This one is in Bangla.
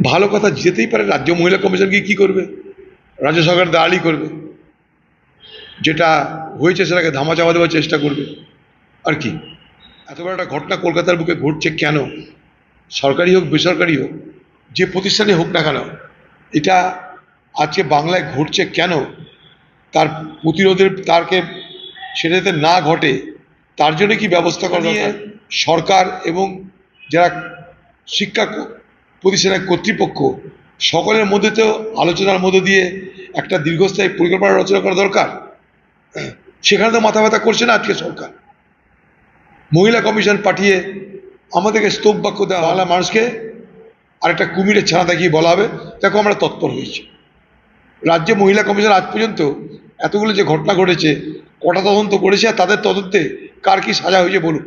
ভালো কথা, যেতেই পারে। রাজ্য মহিলা কমিশন কি করবে? রাজ্য সরকার দাঁড়ালি করবে, যেটা হয়েছে সেটাকে ধামাচাপা দেওয়ার চেষ্টা করবে, আর কি। এত বড় একটা ঘটনা কলকাতার বুকে ঘটছে কেন? সরকারি হোক বেসরকারি হোক, যে প্রতিষ্ঠানে হোক না কেন, এটা আজকে বাংলায় ঘটছে কেন? তার প্রতিরোধের, তারকে সেটা যাতে না ঘটে তার জন্য কি ব্যবস্থা করা নিয়ে সরকার এবং যারা শিক্ষা প্রতিষ্ঠানের কর্তৃপক্ষ সকলের মধ্যে তো আলোচনার মধ্যে দিয়ে একটা দীর্ঘস্থায়ী পরিকল্পনা রচনা করা দরকার। সেখানে তো মাথা ব্যথা করছে না আজকে সরকার। মহিলা কমিশন পাঠিয়ে আমাদেরকে স্তব বাক্য দেওয়া বাংলা মানুষকে আরেকটা কুমিরের ছানা দেখিয়ে বলা হবে দেখো আমরা তৎপর হয়েছি। রাজ্যে মহিলা কমিশন আজ পর্যন্ত এতগুলো যে ঘটনা ঘটেছে কটা তদন্ত করেছে, আর তাদের তদন্তে কার কি সাজা হয়েছে বলুন।